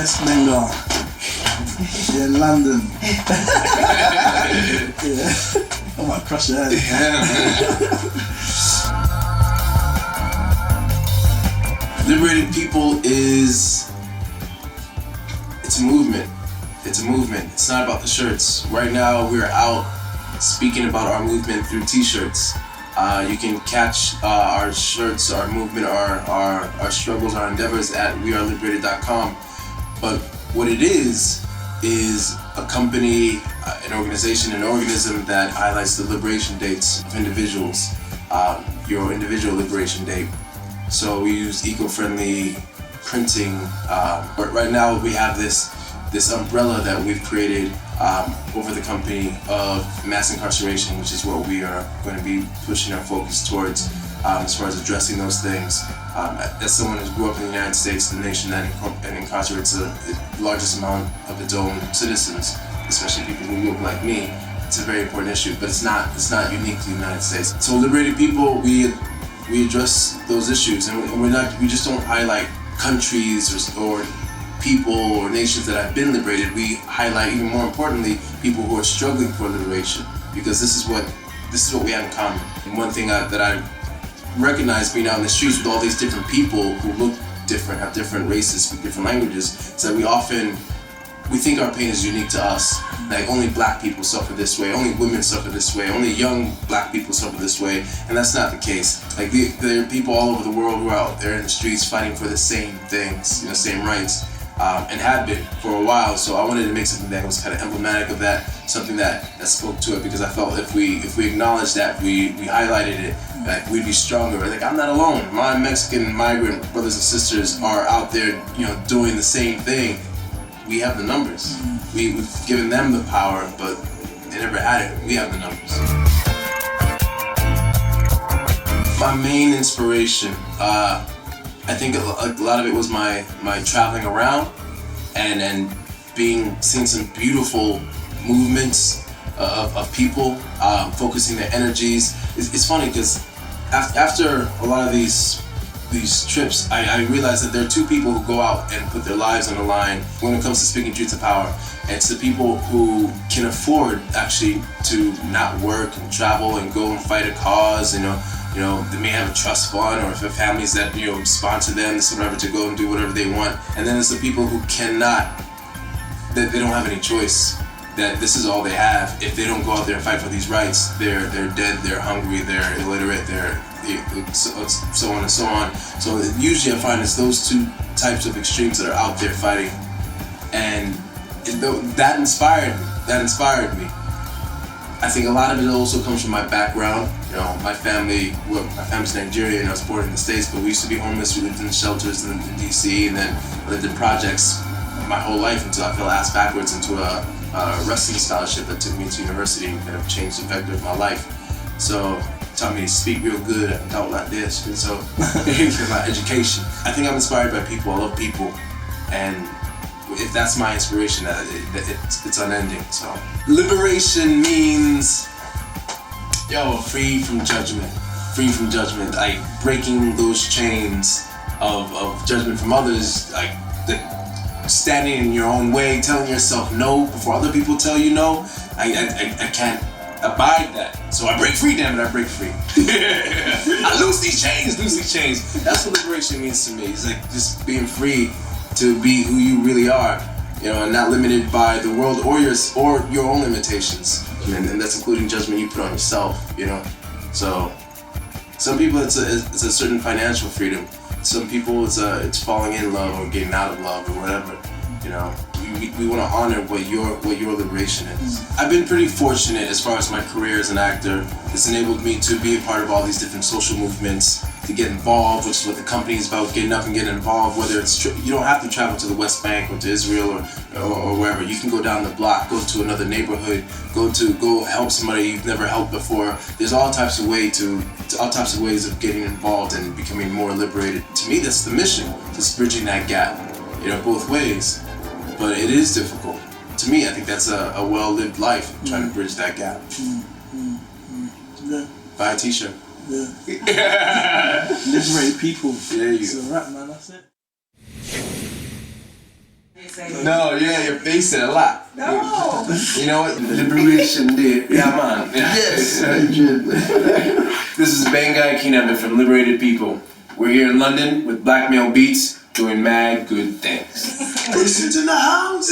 Yes, Gbenga. Yeah, London. Yeah. I might crush your head. Liberated people it's a movement. It's a movement. It's not about the shirts. Right now we're out speaking about our movement through t-shirts. You can catch our shirts, our movement, our struggles, our endeavors at weareliberated.com. But what it is a company, an organization, an organism that highlights the liberation dates of individuals, your individual liberation date. So we use eco-friendly printing. But right now we have this umbrella that we've created over the company of mass incarceration, which is what we are going to be pushing our focus towards as far as addressing those things. As someone who grew up in the United States, the nation that incarcerates the largest amount of its own citizens, especially people who look like me, it's a very important issue, but it's not unique to the United States. So liberated people, we address those issues, and we just don't highlight countries or people or nations that have been liberated. We highlight, even more importantly, people who are struggling for liberation, because this is what we have in common. And one thing that I recognize being out in the streets with all these different people who look different, have different races, speak different languages, is that we think our pain is unique to us. Like only black people suffer this way, only women suffer this way, only young black people suffer this way, and that's not the case. Like there are people all over the world who are out there in the streets fighting for the same things, same rights, and have been for a while. So I wanted to make something that was kind of emblematic of that, something that spoke to it, because I felt if we acknowledged that, we highlighted it, like we'd be stronger. Like I'm not alone. My Mexican migrant brothers and sisters are out there, doing the same thing. We have the numbers. We've given them the power, but they never had it. We have the numbers. My main inspiration, I think a lot of it was my traveling around and seeing some beautiful movements of people focusing their energies. It's funny because after a lot of these trips, I realized that there are two people who go out and put their lives on the line when it comes to speaking truth to power. It's the people who can afford actually to not work and travel and go and fight a cause. They may have a trust fund, or if their families that sponsor them, this whatever, to go and do whatever they want. And then there's the people who cannot, that they don't have any choice, that this is all they have. If they don't go out there and fight for these rights, they're dead, they're hungry, they're illiterate, so on and so on. So usually I find it's those two types of extremes that are out there fighting, and that inspired me. I think a lot of it also comes from my background. My family's Nigerian. I was born in the States, but we used to be homeless. We lived in shelters in DC, and then lived in projects my whole life until I fell ass backwards into a wrestling scholarship that took me to university and kind of changed the vector of my life. So taught me to speak real good and talk like this, and so my education. I think I'm inspired by people. I love people, and if that's my inspiration, it's unending. So liberation means free from judgment, like breaking those chains of judgment from others, like standing in your own way, telling yourself no before other people tell you no. I can't abide that. So I break free, damn it, I break free. I lose these chains. That's what liberation means to me. It's like just being free to be who you really are, and not limited by the world or your own limitations. And that's including judgment you put on yourself, So some people it's a certain financial freedom. Some people it's falling in love or getting out of love or whatever, We want to honor what your liberation is. I've been pretty fortunate as far as my career as an actor. It's enabled me to be a part of all these different social movements, to get involved, which is what the company is about, getting up and getting involved. Whether it's you don't have to travel to the West Bank or to Israel or wherever. You can go down the block, go to another neighborhood, go help somebody you've never helped before. There's all types of ways of getting involved and becoming more liberated. To me, that's the mission, just bridging that gap, both ways. But it is difficult. To me, I think that's a well-lived life, trying to bridge that gap. Yeah. Buy a t-shirt. Yeah. Liberate people. There you go. It's a wrap, man, that's it. say. No, yeah, your face said a lot. No. You know what? Liberation Day. Yeah, man. Yes. This is Gbenga Akinnagbe from Liberated People. We're here in London with Blackmale Beats doing mad good things. Push it in the house.